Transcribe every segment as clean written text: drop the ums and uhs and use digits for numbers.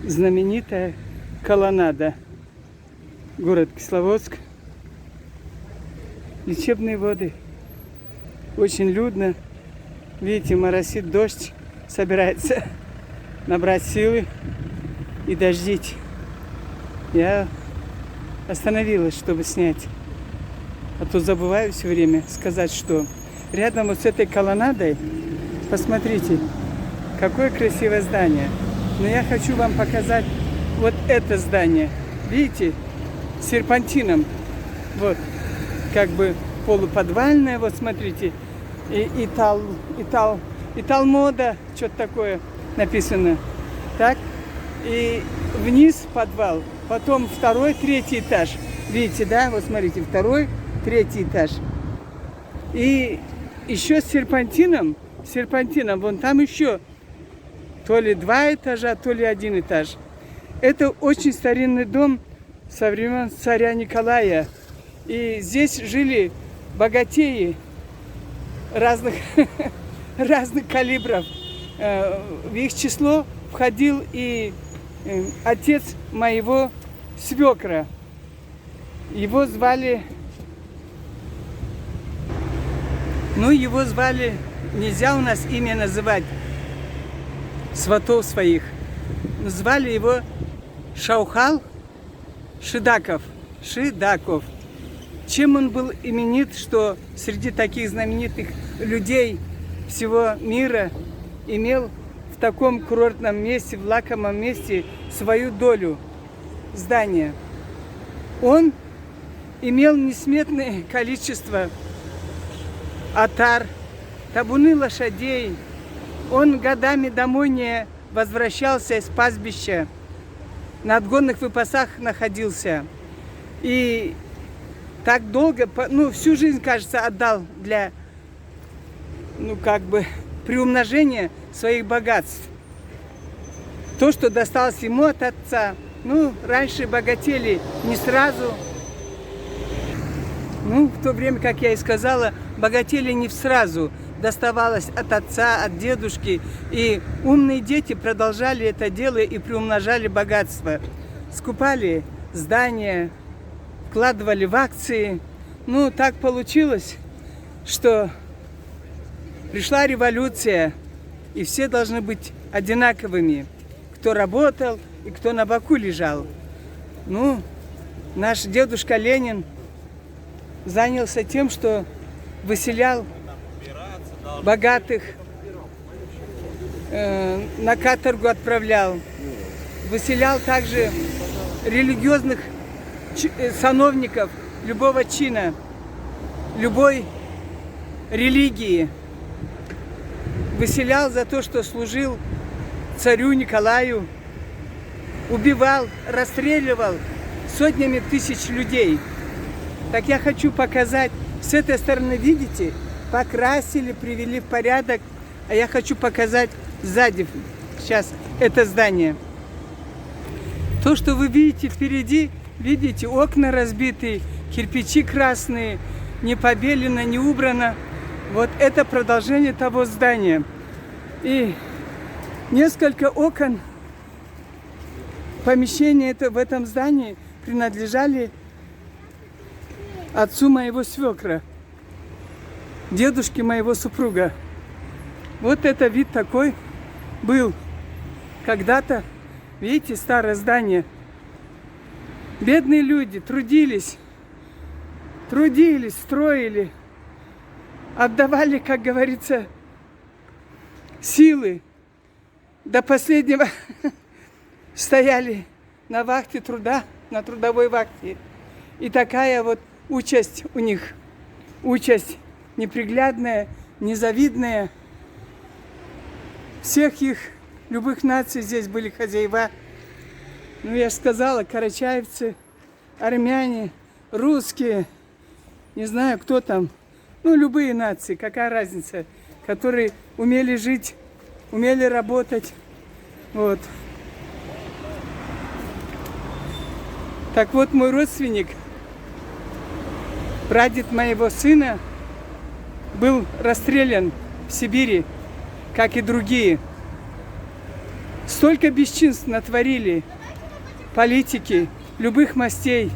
знаменитая колоннада. Город Кисловодск. Лечебные воды. Очень людно. Видите, моросит дождь. Собирается набрать силы и дождить. Я остановилась, чтобы снять. А то забываю все время сказать, что рядом вот с этой колоннадой, посмотрите, какое красивое здание. Но я хочу вам показать вот это здание. Видите, с серпантином. Вот, как бы полуподвальное, вот смотрите. И Талмода, что-то такое написано. Так, и вниз подвал, потом второй, третий этаж. Видите, да? Вот смотрите, второй, третий этаж. И еще с серпантином, вон там еще то ли 2 этажа, то ли 1 этаж. Это очень старинный дом со времен царя Николая. И здесь жили богатеи разных калибров. В их число входил и отец моего свекра. Его звали, нельзя у нас имя называть сватов своих. Звали его Шаухал Шидаков. Чем он был именит, что среди таких знаменитых людей всего мира имел в таком курортном месте, в лакомом месте свою долю здания. Он имел несметное количество отар, табуны лошадей. Он годами домой не возвращался из пастбища, на отгонных выпасах находился. И так долго, всю жизнь, кажется, отдал для, приумножения своих богатств. То, что досталось ему от отца, раньше богатели не сразу. В то время, как я и сказала, богатели не сразу. Доставалось от отца, от дедушки. И умные дети продолжали это дело и приумножали богатство. Скупали здания, вкладывали в акции. Так получилось, что пришла революция, и все должны быть одинаковыми. Кто работал и кто на боку лежал. Наш дедушка Ленин занялся тем, что выселял богатых, на каторгу отправлял. Выселял также религиозных сановников любого чина, любой религии. Выселял за то, что служил царю Николаю. Убивал, расстреливал сотнями тысяч людей. Так я хочу показать, с этой стороны, видите, покрасили, привели в порядок, а я хочу показать сзади сейчас это здание. То, что вы видите впереди, видите, окна разбитые, кирпичи красные, не побелено, не убрано. Вот это продолжение того здания. И несколько окон помещения в этом здании принадлежали отцу моего свекра, дедушке моего супруга. Вот это вид такой был когда-то. Видите, старое здание. Бедные люди трудились, строили, отдавали, как говорится, силы. До последнего стояли на вахте труда, на трудовой вахте. И такая вот участь у них. Участь неприглядная, незавидная. Всех их, любых наций здесь были хозяева. Я же сказала, карачаевцы, армяне, русские, не знаю, кто там. Любые нации, какая разница, которые умели жить, умели работать. Вот. Так вот, мой родственник, прадед моего сына, был расстрелян в Сибири, как и другие. Столько бесчинств натворили политики любых мастей.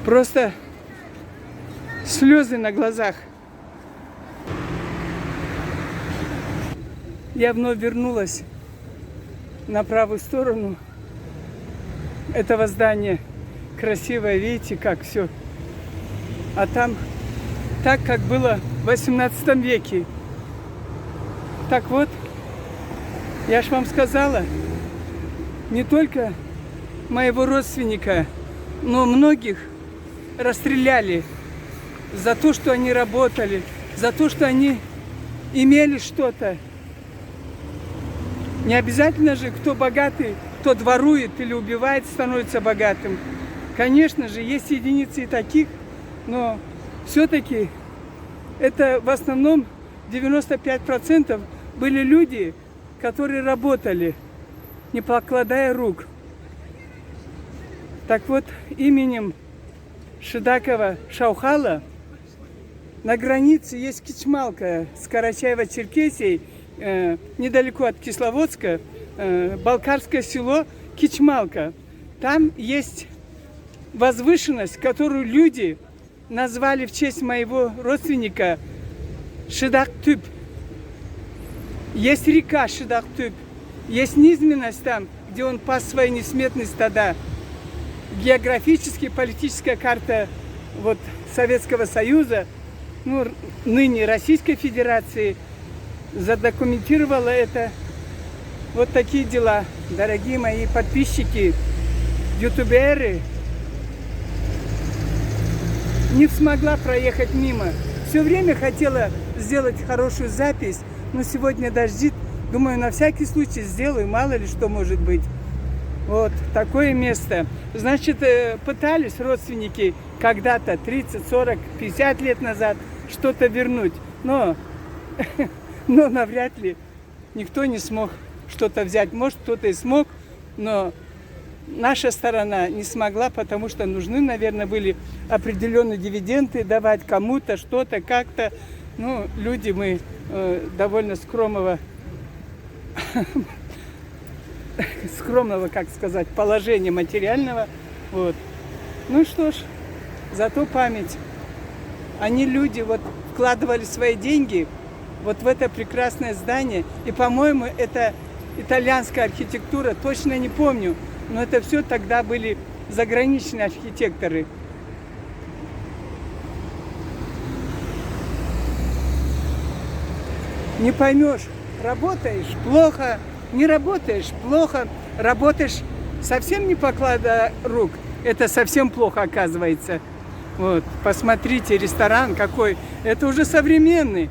Просто слезы на глазах. Я вновь вернулась на правую сторону этого здания. Красивое, видите, как все. А там так, как было в 18 веке. Так вот, я ж вам сказала, не только моего родственника, но многих расстреляли за то, что они работали, за то, что они имели что-то. Не обязательно же, кто богатый, тот ворует или убивает, становится богатым. Конечно же, есть единицы и таких, но все-таки это в основном 95% были люди, которые работали, не покладая рук. Так вот, именем Шидакова Шаухала на границе есть Кичмалка с Карачаево-Черкесией, недалеко от Кисловодска, балкарское село Кичмалка. Там есть возвышенность, которую люди назвали в честь моего родственника Шидактүп. Есть река Шидактүп, есть низменность там, где он пас свои несметные стада. Географически политическая карта вот, Советского Союза, ну, ныне Российской Федерации, задокументировала это. Вот такие дела, дорогие мои подписчики, ютуберы. Не смогла проехать мимо. Все время хотела сделать хорошую запись, но сегодня дождит. Думаю, на всякий случай сделаю, мало ли что может быть. Вот такое место. Значит, пытались родственники когда-то, 30, 40, 50 лет назад, что-то вернуть. Но навряд ли никто не смог что-то взять. Может, кто-то и смог, но наша сторона не смогла, потому что нужны, наверное, были определенные дивиденды давать кому-то, что-то, как-то. Ну, люди мы довольно скромного, как сказать, положения материального. Вот. Ну что ж, зато память. Они, люди, вот вкладывали свои деньги вот в это прекрасное здание. И, по-моему, это итальянская архитектура, точно не помню. Но это все тогда были заграничные архитекторы. Не поймешь, работаешь плохо, не работаешь плохо, работаешь совсем не покладая рук. Это совсем плохо оказывается. Вот, посмотрите, ресторан какой. Это уже современный.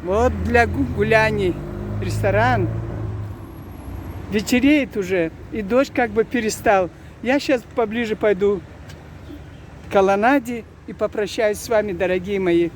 Вот для гуляний ресторан. Вечереет уже, и дождь как бы перестал. Я сейчас поближе пойду к колоннаде и попрощаюсь с вами, дорогие мои.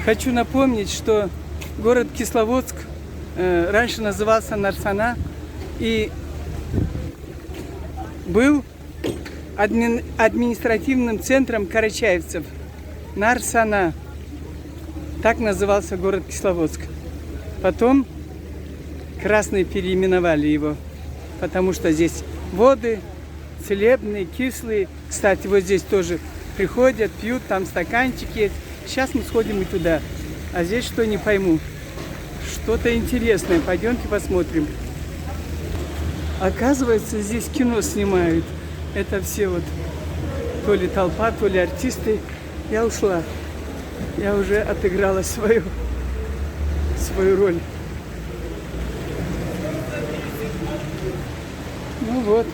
Хочу напомнить, что город Кисловодск раньше назывался Нарсана и был административным центром карачаевцев. Нарсана. Так назывался город Кисловодск. Потом красные переименовали его, потому что здесь воды целебные, кислые. Кстати, вот здесь тоже приходят, пьют, там стаканчики есть. Сейчас мы сходим и туда. А здесь что, не пойму. Что-то интересное. Пойдемте посмотрим. Оказывается, здесь кино снимают. Это все вот то ли толпа, то ли артисты. Я ушла. Я уже отыграла свою роль. Ну вот,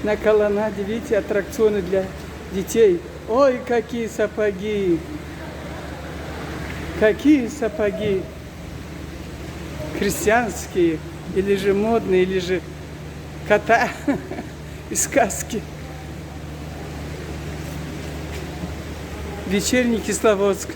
на колоннаде, видите, аттракционы для детей. Ой, какие сапоги! Какие сапоги! Крестьянские, или же модные, или же кота из сказки. Вечерний Кисловодск.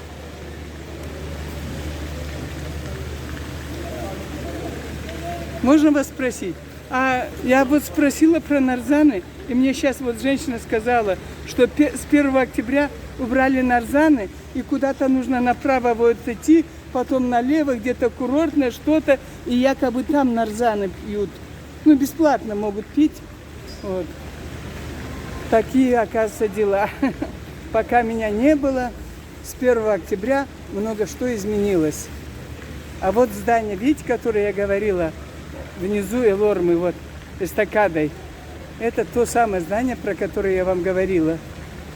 Можно вас спросить? А я вот спросила про нарзаны, и мне сейчас вот женщина сказала, что с 1 октября убрали нарзаны, и куда-то нужно направо вот идти, потом налево, где-то курортное что-то, и якобы там нарзаны пьют. Ну, бесплатно могут пить. Вот. Такие, оказывается, дела. Пока меня не было, с 1 октября много что изменилось. А вот здание, видите, которое я говорила, внизу Элормы, вот, эстакадой. Это то самое здание, про которое я вам говорила.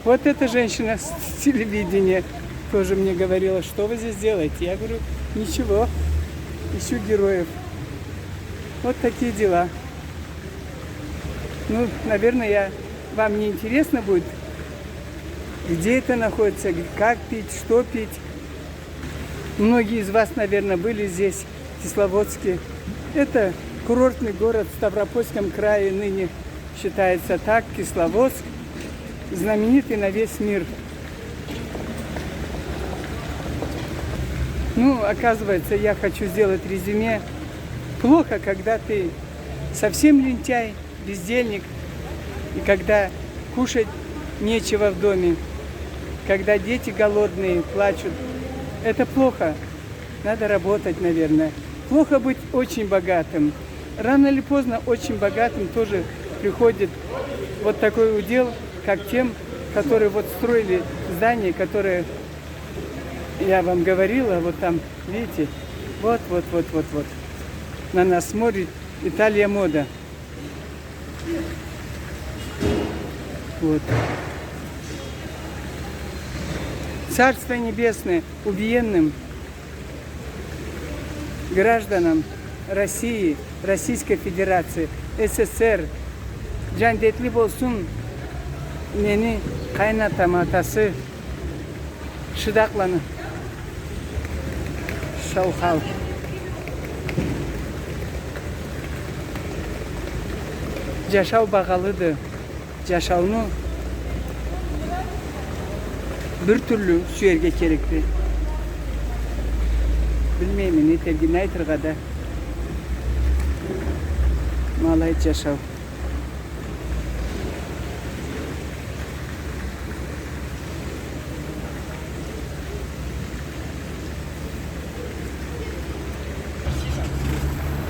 Вот эта женщина с телевидения тоже мне говорила, что вы здесь делаете. Я говорю, ничего, ищу героев. Вот такие дела. Ну, наверное, вам не интересно будет, где это находится, как пить, что пить. Многие из вас, наверное, были здесь, в Кисловодске. Это курортный город в Ставропольском крае, ныне считается так, Кисловодск, знаменитый на весь мир. Ну, оказывается, я хочу сделать резюме. Плохо, когда ты совсем лентяй, бездельник, и когда кушать нечего в доме, когда дети голодные, плачут. Это плохо. Надо работать, наверное. Плохо быть очень богатым. Рано или поздно очень богатым тоже приходит вот такой удел, как тем, которые вот строили здание, которое я вам говорила, вот там, видите, вот. На нас смотрит Италия Мода. Вот. Царство Небесное убиенным гражданам России, Российской Федерации, СССР, Candetli bolsun meni kaynatam atası Şıdaklanı Şauhal. Жашау бағалыды. Жашауны бір түрлі сүйерге керекті. Білмеймін, не айтырға да. Малай жашау.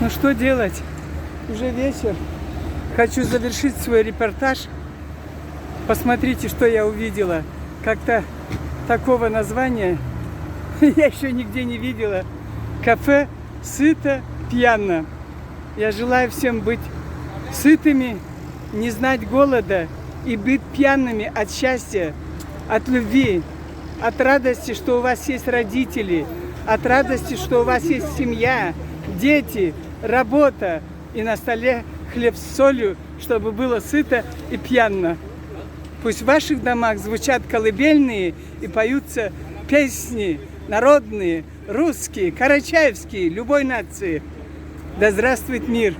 Ну что делать? Уже вечер. Хочу завершить свой репортаж. Посмотрите, что я увидела. Как-то такого названия я еще нигде не видела. Кафе «Сыто, пьяно». Я желаю всем быть сытыми, не знать голода и быть пьяными от счастья, от любви, от радости, что у вас есть родители, от радости, что у вас есть семья, дети, работа и на столе хлеб с солью, чтобы было сыто и пьяно. Пусть в ваших домах звучат колыбельные и поются песни народные, русские, карачаевские, любой нации. Да здравствует мир!